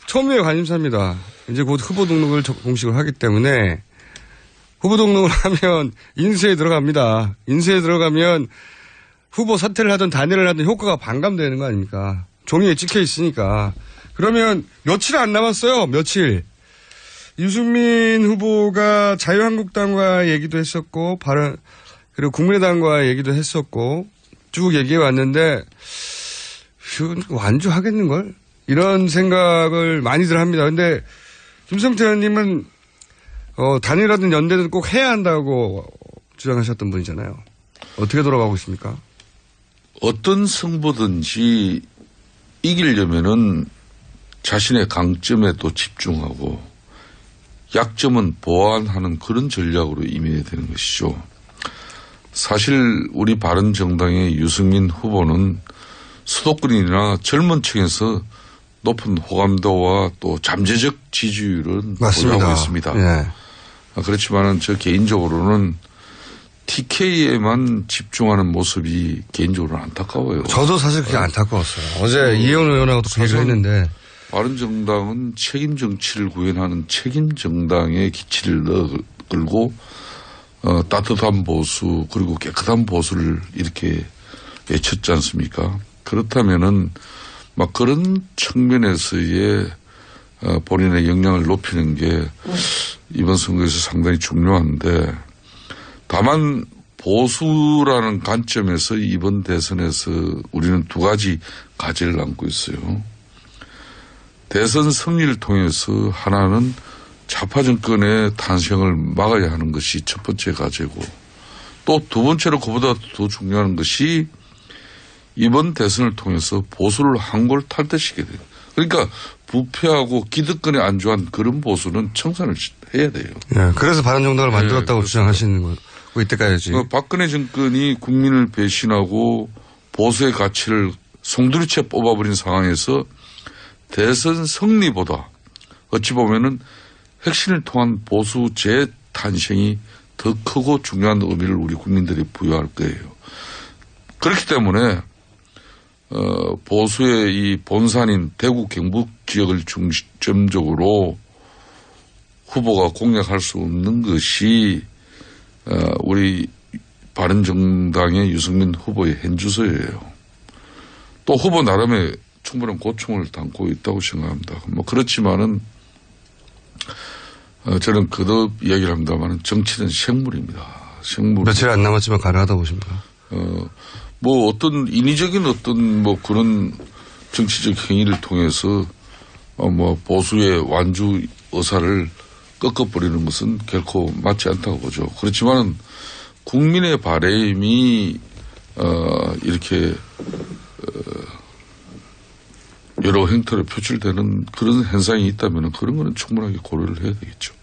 처음에 관심사입니다. 이제 곧 후보 등록을 공식으로 하기 때문에 후보 등록을 하면 인쇄에 들어갑니다. 인쇄에 들어가면 후보 사퇴를 하든 단일을 하든 효과가 반감되는 거 아닙니까? 종이에 찍혀 있으니까. 그러면 며칠 안 남았어요. 며칠. 유승민 후보가 자유한국당과 얘기도 했었고 그리고 국민의당과 얘기도 했었고 쭉 얘기해 왔는데 완주하겠는걸? 이런 생각을 많이들 합니다. 근데 김성태 의원님은 단일화든 연대든 꼭 해야 한다고 주장하셨던 분이잖아요. 어떻게 돌아가고 있습니까? 어떤 승부든지 이기려면은 자신의 강점에 또 집중하고 약점은 보완하는 그런 전략으로 임해야 되는 것이죠. 사실 우리 바른정당의 유승민 후보는 수도권이나 젊은 층에서 높은 호감도와 또 잠재적 지지율은 보유하고 있습니다. 예. 그렇지만은 저 개인적으로는 TK에만 집중하는 모습이 개인적으로는 안타까워요. 저도 사실 그게 안타까웠어요. 어제 이혜원 의원하고도 그 얘기를 했는데. 바른정당은 책임 정치를 구현하는 책임 정당의 기치를 끌고 따뜻한 보수 그리고 깨끗한 보수를 이렇게 외쳤지 않습니까? 그렇다면은 막 그런 측면에서의 본인의 역량을 높이는 게 이번 선거에서 상당히 중요한데 다만 보수라는 관점에서 이번 대선에서 우리는 두 가지 과제를 안고 있어요. 대선 승리를 통해서 하나는 좌파 정권의 탄생을 막아야 하는 것이 첫 번째 과제고 또 두 번째로 그보다 더 중요한 것이 이번 대선을 통해서 보수를 한골 탈퇴시켜야 돼요. 그러니까 부패하고 기득권에 안주한 그런 보수는 청산을 해야 돼요. 네, 그래서 바른정당을 만들었다고 주장하시는 거고 이때까지. 박근혜 정권이 국민을 배신하고 보수의 가치를 송두리째 뽑아버린 상황에서 대선 승리보다 어찌 보면은 혁신을 통한 보수 재탄생이 더 크고 중요한 의미를 우리 국민들이 부여할 거예요. 그렇기 때문에 보수의 이 본산인 대구 경북 지역을 중점적으로 후보가 공략할 수 없는 것이 우리 바른정당의 유승민 후보의 현주소예요. 또 후보 나름의 충분한 고충을 담고 있다고 생각합니다. 뭐 그렇지만은 저는 거듭 이야기를 합니다만 정치는 생물입니다. 생물. 며칠 안 남았지만 가능하다고 보십니까? 뭐 어떤 인위적인 어떤 뭐 그런 정치적 행위를 통해서 뭐 보수의 완주 의사를 꺾어버리는 것은 결코 맞지 않다고 보죠. 그렇지만은 국민의 바람이 이렇게 여러 행태로 표출되는 그런 현상이 있다면 그런 거는 충분하게 고려를 해야 되겠죠.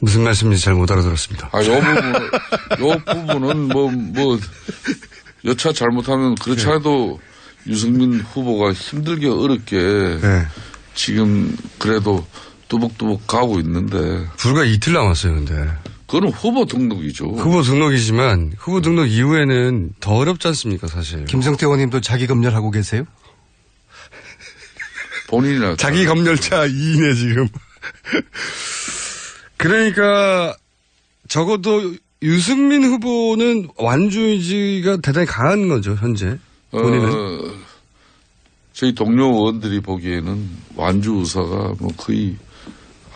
무슨 말씀인지 잘 못 알아들었습니다. 요 부분은 여차 잘못하면 그렇지 않아도 유승민 후보가 힘들게 어렵게 지금 그래도 뚜벅뚜벅 가고 있는데. 불과 이틀 남았어요, 근데. 그거는 후보 등록이죠. 후보 등록이지만 후보 등록 이후에는 더 어렵지 않습니까, 사실. 김성태 의원님도 자기 검열하고 계세요? 본인이나. 자기 검열차 2인에 지금. 그러니까 적어도 유승민 후보는 완주 의지가 대단히 강한 거죠, 현재. 본인은. 저희 동료 의원들이 보기에는 완주 의사가 거의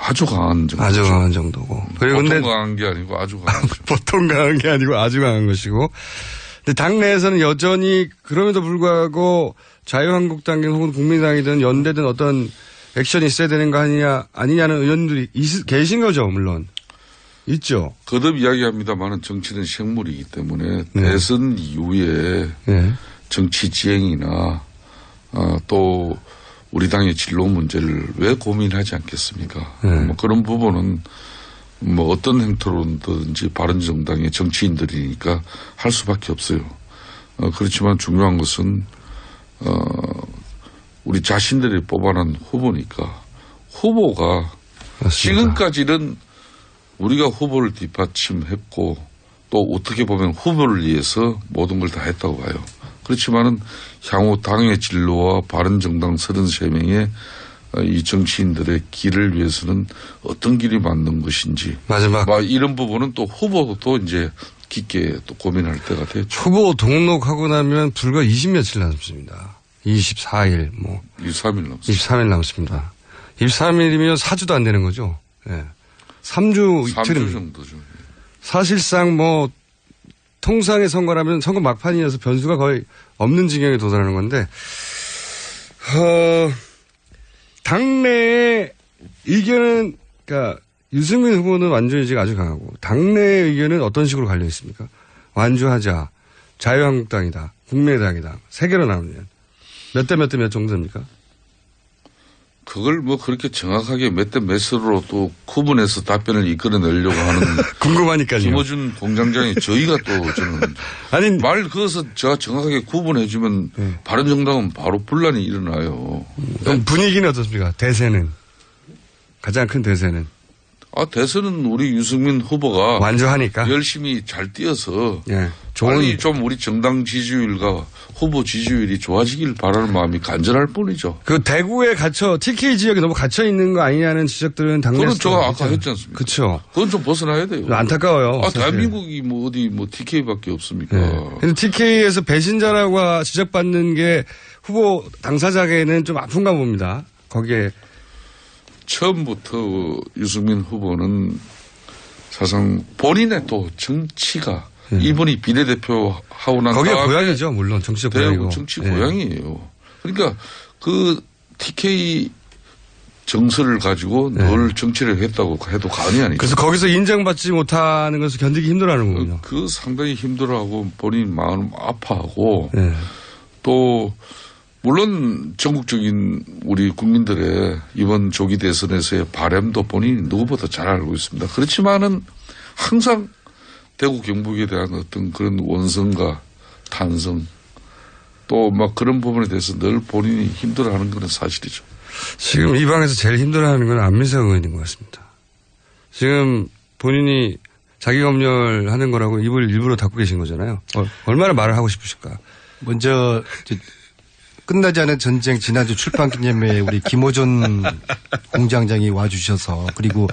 아주 강한 정도. 아주 강한 정도고. 그리고 보통 강한 게 아니고 아주 강한 거죠. 보통 강한 게 아니고 아주 강한 것이고. 근데 당내에서는 여전히 그럼에도 불구하고 자유한국당이든 혹은 국민당이든 연대든 어떤 액션이 있어야 되는 거 아니냐는 의원들이 계신 거죠, 물론. 있죠. 거듭 이야기합니다만은 정치는 생물이기 때문에 대선 이후에 정치 지행이나 또 우리 당의 진로 문제를 왜 고민하지 않겠습니까? 그런 부분은 어떤 행태로든지 바른정당의 정치인들이니까 할 수밖에 없어요. 그렇지만 중요한 것은 우리 자신들이 뽑아낸 후보니까 후보가 맞습니다. 지금까지는 우리가 후보를 뒷받침했고 또 어떻게 보면 후보를 위해서 모든 걸 다 했다고 봐요. 그렇지만은 향후 당의 진로와 바른정당 33명의 이 정치인들의 길을 위해서는 어떤 길이 맞는 것인지. 마지막. 이런 부분은 또 후보도 이제 깊게 또 고민할 때가 됐죠. 후보 등록하고 나면 불과 20며칠 남습니다. 24일, 23일 남습니다. 23일 남습니다. 23일이면 4주도 안 되는 거죠. 예. 3주 이틀 정도죠. 사실상 통상의 선거라면 선거 막판이어서 변수가 거의 없는 지경에 도달하는 건데, 당내의 의견은, 그러니까 유승민 후보는 완주 의지가 아주 강하고, 당내의 의견은 어떤 식으로 갈려 있습니까? 완주하자, 자유한국당이다, 국민의당이다, 세 개로 나누면 몇 대 몇 대 몇 정도 됩니까? 그걸 그렇게 정확하게 몇 대 몇으로 또 구분해서 답변을 이끌어내려고 하는. 궁금하니까요. 김어준 공장장이 저희가 또 저는. 그것을 제가 정확하게 구분해주면 바른정당은 바로 분란이 일어나요. 그럼 분위기는 어떻습니까? 대세는. 가장 큰 대세는. 대선은 우리 유승민 후보가. 완주하니까. 열심히 잘 뛰어서. 빨리 좀 우리 정당 지지율과 후보 지지율이 좋아지길 바라는 마음이 간절할 뿐이죠. 그 대구에 TK 지역이 너무 갇혀 있는 거 아니냐는 지적들은 당내에서. 그건 제가 아까 했지 않습니까? 그렇죠. 그건 좀 벗어나야 돼요. 안타까워요. 대한민국이 어디 TK밖에 없습니까? 근데 TK에서 배신자라고 지적받는 게 후보 당사자에게는 좀 아픈가 봅니다. 거기에. 처음부터 유승민 후보는 사실상 본인의 또 정치가 이분이 비례대표 하고 난 거기에 고향이죠. 물론 정치적 고향이고. 정치 고향이에요. 그러니까 그 TK 정서를 가지고 늘 정치를 했다고 해도 과언이 아니죠. 그래서 거기서 인정받지 못하는 것을 견디기 힘들어하는 거군요. 그 상당히 힘들어하고 본인 마음 아파하고 또 물론 전국적인 우리 국민들의 이번 조기 대선에서의 바람도 본인이 누구보다 잘 알고 있습니다. 그렇지만은 항상 대구 경북에 대한 어떤 그런 원성과 탄성 또 그런 부분에 대해서 늘 본인이 힘들어하는 건 사실이죠. 지금 이 방에서 제일 힘들어하는 건 안민석 의원인 것 같습니다. 지금 본인이 자기 검열하는 거라고 입을 일부러 닫고 계신 거잖아요. 얼마나 말을 하고 싶으실까? 먼저 끝나지 않은 전쟁 지난주 출판 기념회에 우리 김호준 공장장이 와주셔서 그리고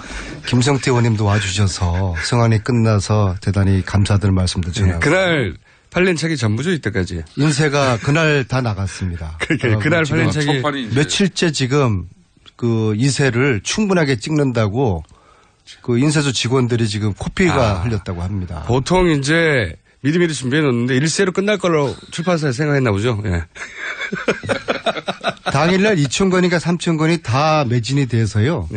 김성태 의원님도 와주셔서 성안이 끝나서 대단히 감사들 말씀도 전하고. 그날 팔린 책이 전부죠, 이때까지. 인쇄가 그날 다 나갔습니다. 그날 팔린 책이 며칠째 지금 그 인쇄를 충분하게 찍는다고 그 인쇄소 직원들이 지금 코피가 흘렸다고 합니다. 보통 이제 미리미리 준비해 놓는데 일세로 끝날 걸로 출판사에 생각했나 보죠. 예. 당일날 2,000권인가 3,000권이 다 매진이 돼서요.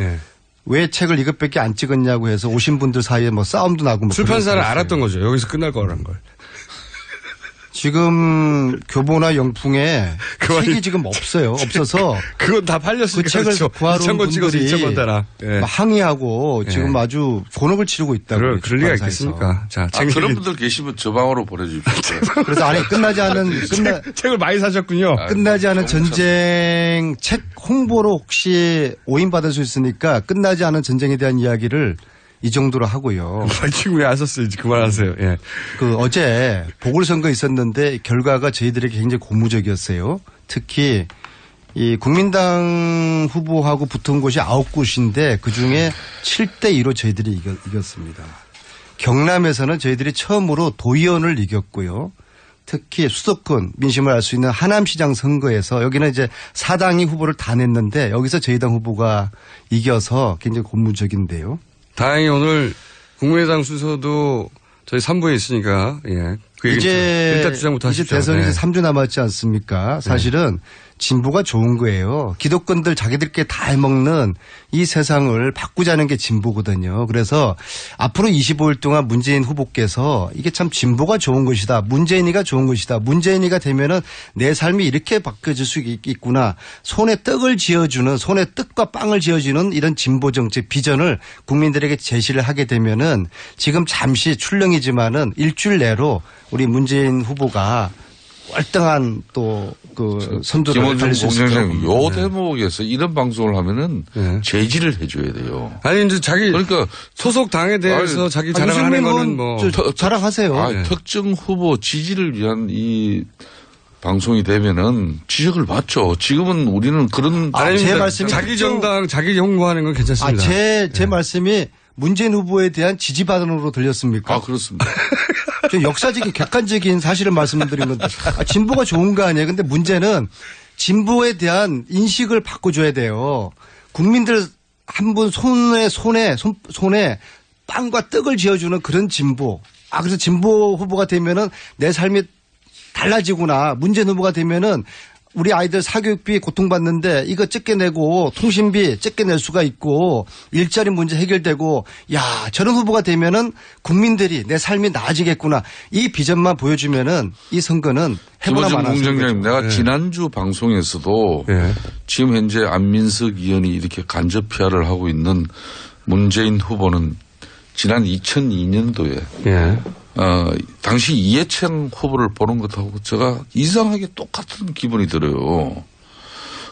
왜 책을 이것밖에 안 찍었냐고 해서 오신 분들 사이에 싸움도 나고. 출판사는 알았던 거죠. 여기서 끝날 거라는 걸. 지금 교보나 영풍에 책이 지금 없어요. 없어서 그건 다 팔렸으니까. 그 책을 그렇죠. 구하러 온 2,000권 찍어서 분들이 2,000권 따라. 예. 항의하고 지금 아주 곤혹을 치르고 있다고. 그럴 리가 있겠습니까? 자, 그런 분들 계시면 저 방으로 보내주십시오. 그래서 아니 끝나지 않은 책을 많이 사셨군요. 끝나지 않은 전쟁 책 홍보로 혹시 오인받을 수 있으니까 끝나지 않은 전쟁에 대한 이야기를 이 정도로 하고요. 지금 왜 안 썼어요? 그만하세요. 예. 그 어제 보궐선거 있었는데 결과가 저희들에게 굉장히 고무적이었어요. 특히 이 국민당 후보하고 붙은 곳이 9곳인데 그중에 7대2로 저희들이 이겼습니다. 경남에서는 저희들이 처음으로 도의원을 이겼고요. 특히 수도권 민심을 알 수 있는 하남시장 선거에서 여기는 이제 사당이 후보를 다 냈는데 여기서 저희 당 후보가 이겨서 굉장히 고무적인데요. 다행히 오늘 국민의당 순서도 저희 3부에 있으니까 예. 그 이제 일단 주장부터 하시죠. 이제 대선이 네. 3주 남았지 않습니까? 사실은 진보가 좋은 거예요. 기득권들 자기들끼리 다 해먹는 이 세상을 바꾸자는 게 진보거든요. 그래서 앞으로 25일 동안 문재인 후보께서 이게 참 진보가 좋은 것이다. 문재인이가 좋은 것이다. 문재인이가 되면은 내 삶이 이렇게 바뀌어질 수 있구나. 손에 떡을 쥐어주는 손에 떡과 빵을 쥐어주는 이런 진보 정책 비전을 국민들에게 제시를 하게 되면은 지금 잠시 출렁이지만은 일주일 내로 우리 문재인 후보가 월등한 또 그 선두를 김원중 달릴 수 있을 공장장님, 요 겁니다. 대목에서 이런 방송을 하면은 제지를 해줘야 돼요. 아니 이제 자기 그러니까 소속 당에 대해서 자기 자랑하는 거는 뭐 자랑하세요. 특정 후보 지지를 위한 이 방송이 되면은 지적을 받죠. 지금은 우리는 그런 제 말씀이 자기 정당 자기 홍보하는 건 괜찮습니다. 제 말씀이 문재인 후보에 대한 지지 발언으로 들렸습니까? 그렇습니다. 저 역사적인 객관적인 사실을 말씀드린 건데 진보가 좋은 거 아니에요. 근데 문제는 진보에 대한 인식을 바꿔줘야 돼요. 국민들 한 분 손에 빵과 떡을 쥐어주는 그런 진보. 그래서 진보 후보가 되면은 내 삶이 달라지구나. 문재인 후보가 되면은 우리 아이들 사교육비 고통받는데 이거 적게 내고 통신비 적게 낼 수가 있고 일자리 문제 해결되고 야 저런 후보가 되면은 국민들이 내 삶이 나아지겠구나. 이 비전만 보여주면은 이 선거는 해보나 김원중 마나. 공장장님, 내가 지난주 방송에서도 지금 현재 안민석 의원이 이렇게 간접 PR을 하고 있는 문재인 후보는 지난 2002년도에 당시 이해창 후보를 보는 것하고 제가 이상하게 똑같은 기분이 들어요.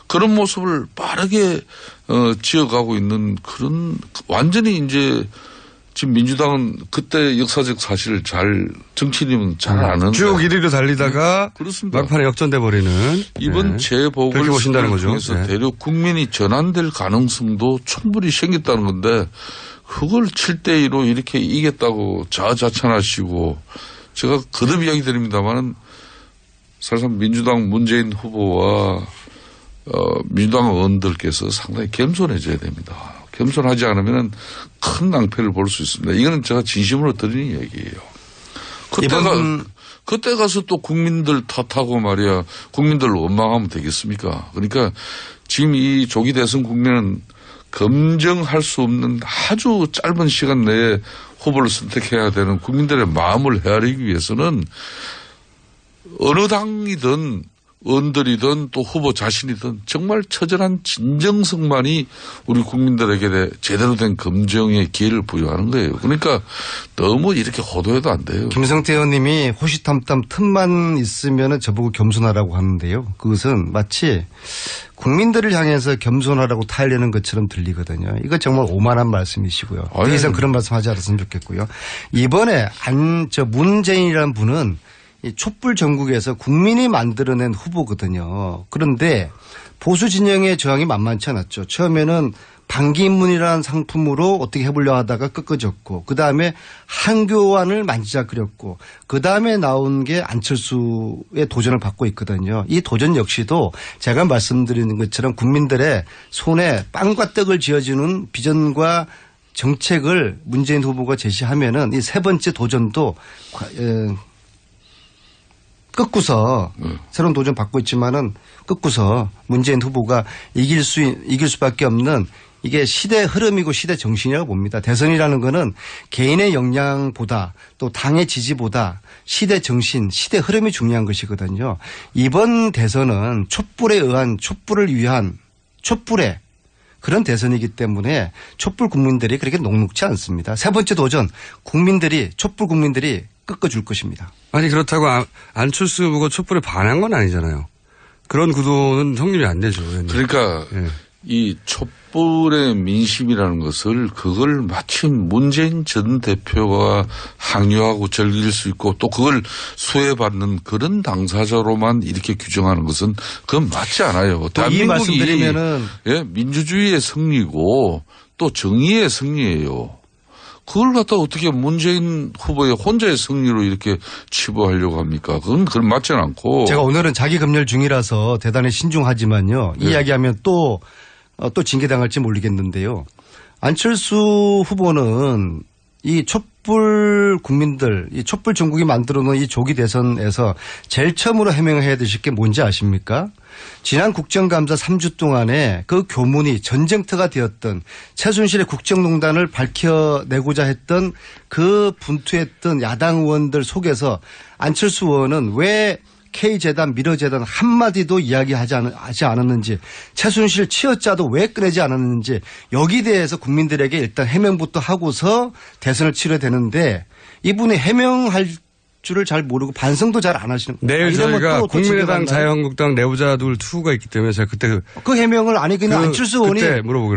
그런 모습을 빠르게 지어가고 있는 그런 완전히 이제 지금 민주당은 그때 역사적 사실을 정치인이면 잘 아는 쭉 1위로 달리다가 그렇습니다. 막판에 역전돼 버리는 이번 재보궐선거를 통해서 대륙 국민이 전환될 가능성도 충분히 생겼다는 건데 그걸 7대2로 이렇게 이겼다고 자아자찬하시고 제가 거듭 이야기 드립니다만은 사실상 민주당 문재인 후보와 민주당 의원들께서 상당히 겸손해져야 됩니다. 겸손하지 않으면 큰 낭패를 볼 수 있습니다. 이거는 제가 진심으로 드리는 얘기예요. 그때 가서 또 국민들 탓하고 말이야 국민들 원망하면 되겠습니까? 그러니까 지금 이 조기 대선 국면은 검증할 수 없는 아주 짧은 시간 내에 후보를 선택해야 되는 국민들의 마음을 헤아리기 위해서는 어느 당이든 의원들이든 또 후보 자신이든 정말 처절한 진정성만이 우리 국민들에게 제대로 된 검증의 기회를 부여하는 거예요. 그러니까 너무 이렇게 호도해도 안 돼요. 김성태 의원님이 호시탐탐 틈만 있으면 저보고 겸손하라고 하는데요. 그것은 마치 국민들을 향해서 겸손하라고 타이려는 것처럼 들리거든요. 이거 정말 오만한 말씀이시고요. 더 이상 그런 말씀 하지 않았으면 좋겠고요. 이번에 문재인이라는 분은 이 촛불 전국에서 국민이 만들어낸 후보거든요. 그런데 보수 진영의 저항이 만만치 않았죠. 처음에는 반기문이라는 상품으로 어떻게 해보려 하다가 꺾어졌고 그다음에 한교안을 만지작거렸고 그다음에 나온 게 안철수의 도전을 받고 있거든요. 이 도전 역시도 제가 말씀드리는 것처럼 국민들의 손에 빵과 떡을 쥐어주는 비전과 정책을 문재인 후보가 제시하면은 이 세 번째 도전도 꺾고서 새로운 도전 받고 있지만은 꺾고서 문재인 후보가 이길 수밖에 없는 이게 시대 흐름이고 시대 정신이라고 봅니다. 대선이라는 거는 개인의 역량보다 또 당의 지지보다 시대 정신, 시대 흐름이 중요한 것이거든요. 이번 대선은 촛불을 위한 촛불의 그런 대선이기 때문에 촛불 국민들이 그렇게 녹록지 않습니다. 세 번째 도전, 촛불 국민들이 꺾어줄 것입니다. 아니 그렇다고 안철수 후보가 촛불에 반한 건 아니잖아요. 그런 구도는 성립이 안 되죠. 그러니까 이 촛불의 민심이라는 것을 그걸 마침 문재인 전 대표가 항의하고 즐길 수 있고 또 그걸 수혜받는 그런 당사자로만 이렇게 규정하는 것은 그건 맞지 않아요. 이 말씀드리면은 민주주의의 승리고 또 정의의 승리예요. 그걸 갖다 어떻게 문재인 후보의 혼자의 승리로 이렇게 치부하려고 합니까? 그건 맞지는 않고. 제가 오늘은 자기 검열 중이라서 대단히 신중하지만요. 이 이야기하면 또 징계당할지 모르겠는데요. 안철수 후보는 이 촛불 국민들, 이 촛불 전국이 만들어 놓은 이 조기 대선에서 제일 처음으로 해명해야 되실 게 뭔지 아십니까? 지난 국정감사 3주 동안에 그 교문이 전쟁터가 되었던 최순실의 국정농단을 밝혀내고자 했던 그 분투했던 야당 의원들 속에서 안철수 의원은 왜 K재단, 미러재단 한마디도 이야기하지 않았는지, 최순실 치여자도 왜 꺼내지 않았는지 여기에 대해서 국민들에게 일단 해명부터 하고서 대선을 치러야 되는데 이분이 해명할 줄을 잘 모르고 반성도 잘 안 하시는 거예요. 내일 저희가 국민의당 자유한국당 내부자들 투가 있기 때문에 제가 그때 그 해명을 그냥 안철수 의원이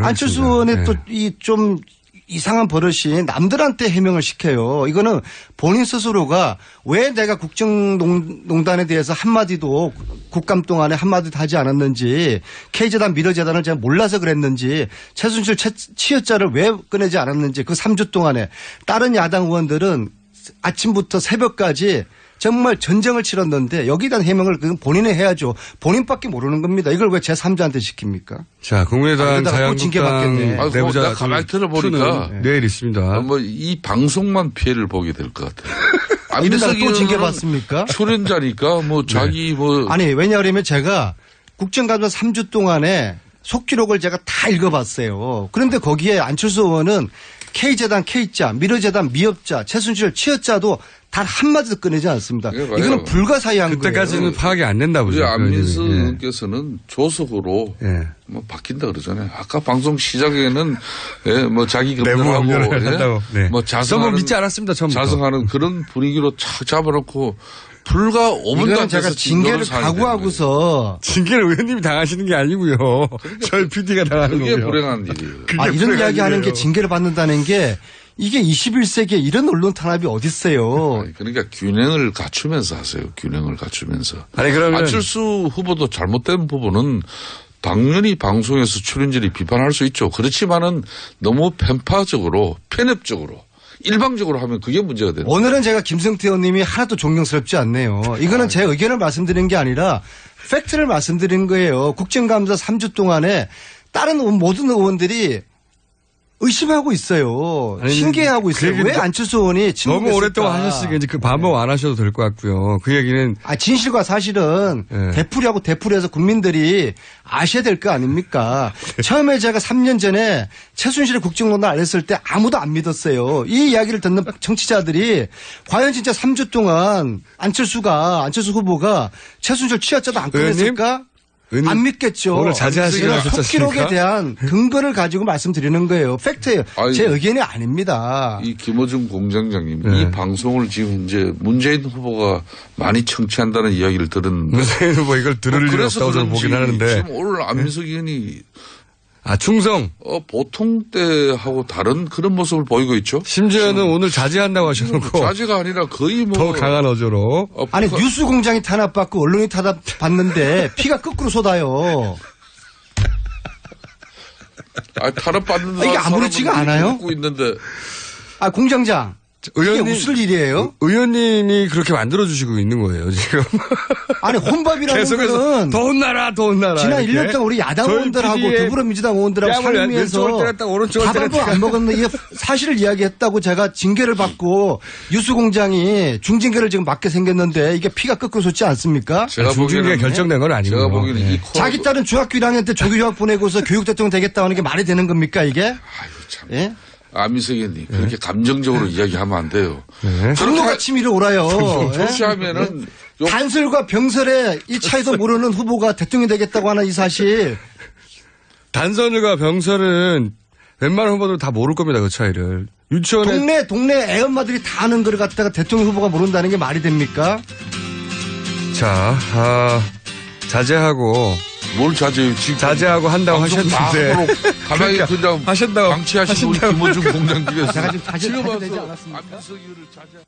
안철수 의원의 또 이 좀 이상한 버릇이 남들한테 해명을 시켜요. 이거는 본인 스스로가 왜 내가 국정농단에 대해서 한마디도 국감 동안에 한마디도 하지 않았는지, K재단, 미러재단을 제가 몰라서 그랬는지, 최순실 치여자를 왜 꺼내지 않았는지 그 3주 동안에 다른 야당 의원들은 아침부터 새벽까지 정말 전쟁을 치렀는데 여기에 대한 해명을 본인이 해야죠. 본인밖에 모르는 겁니다. 이걸 왜 제3자한테 시킵니까? 자, 국민의당 자유한국당 내부자 가만히 들어보니까 내일 있습니다. 이 방송만 피해를 보게 될 것 같아요. 이러다가 또 징계받습니까? 출연자니까 자기 아니 왜냐하면 제가 국정감사 3주 동안에 속기록을 제가 다 읽어봤어요. 그런데 거기에 안철수 의원은 K재단, K자, 미러재단, 미업자, 최순실 치여자도 단 한마디도 꺼내지 않습니다. 이거는 불가사의한 거예요. 그때까지는 파악이 안 된다 보죠. 안민수 의원께서는 조속으로 바뀐다 그러잖아요. 아까 방송 시작에는 자기 검열하고 자성하는 믿지 않았습니다. 처음부터. 자성하는 그런 분위기로 착 잡아놓고 불과 5분도 안 제가 징계를 각오하고서 징계를 의원님이 당하시는 게 아니고요. 저희 PD가 당하는 거고요. 그게 불행한 일이에요. 이런 이야기하는 게 징계를 받는다는 게 이게 21세기에 이런 언론 탄압이 어디 있어요. 그러니까 균형을 갖추면서 하세요. 균형을 갖추면서. 아니 그러면 안철수 후보도 잘못된 부분은 당연히 방송에서 출연진이 비판할 수 있죠. 그렇지만은 너무 편파적으로 편협적으로 일방적으로 하면 그게 문제가 되는 거예요. 오늘은 제가 김성태 의원님이 하나도 존경스럽지 않네요. 이거는 제 의견을 말씀드린 게 아니라 팩트를 말씀드린 거예요. 국정감사 3주 동안에 다른 모든 의원들이 의심하고 있어요. 신기해하고 있어요. 왜 안철수 의원이 너무 오랫동안 하셨으니까 이제 그 반복 안 하셔도 될 것 같고요. 그 얘기는 진실과 사실은 되풀이하고 되풀이해서 국민들이 아셔야 될 거 아닙니까? 처음에 제가 3년 전에 최순실의 국정농단 알렸을 때 아무도 안 믿었어요. 이 이야기를 듣는 청취자들이 과연 진짜 3주 동안 안철수 후보가 최순실 치여자도 안 꺼냈을까? 안 믿겠죠. 오늘 자제하시기로 하셨지 않습니까? 속기록에 대한 근거를 가지고 말씀드리는 거예요. 팩트예요. 제 의견이 아닙니다. 이 김어준 공장장님 이 방송을 지금 현재 문재인 후보가 많이 청취한다는 이야기를 들은 문재인 후보 이걸 들을 일 없다고 저는 보긴 하는데 지금 오늘 안민석 의원이 충성. 보통 때하고 다른 그런 모습을 보이고 있죠. 심지어는 오늘 자제한다고 하셔놓고. 자제가 아니라 거의 더 강한 어조로. 아니 뉴스 공장이 탄압받고 언론이 탄압받는데 피가 거꾸로 쏟아요. 탄압받는 이게 아무렇지가 않아요? 있는데. 공장장 이게 웃을 일이에요? 의원님이 그렇게 만들어주시고 있는 거예요, 지금. 아니, 혼밥이라는 거는. 더 혼나라. 지난 이렇게. 1년 동안 우리 야당 의원들하고 더불어민주당 의원들하고 상임위에서 밥 한 번 안 먹었는데 이게 사실을 이야기했다고 제가 징계를 받고 뉴스공장이 중징계를 지금 맞게 생겼는데 이게 피가 끄끄 솟지 않습니까? 제가 중징계 결정된 건 아니고요. 제가 보기에는 이 자기 딸은 중학교 1학년 때 조교휴학 보내고서 교육대통령 되겠다고 하는 게 말이 되는 겁니까, 이게? 아유, 참. 예? 안민석 의원님, 그렇게 감정적으로 이야기하면 안 돼요. 분노가 치밀어 오라요. 그렇게 하면은. 단술과 병설의 이 차이도 모르는 후보가 대통령이 되겠다고 하는 이 사실. 단설과 병설은 웬만한 후보들 다 모를 겁니다, 그 차이를. 유치원에. 동네 애엄마들이 다 아는 걸 갖다가 대통령 후보가 모른다는 게 말이 됩니까? 자, 자제하고. 뭘 자제해요? 자제하고 한다고 하셨는데. 가만히 그냥 하신다고. 방치하신 우리 김어준 공장집에서. 제가 지금 자제해야 되지 지금 않았습니까? 안민석 의원을 자제.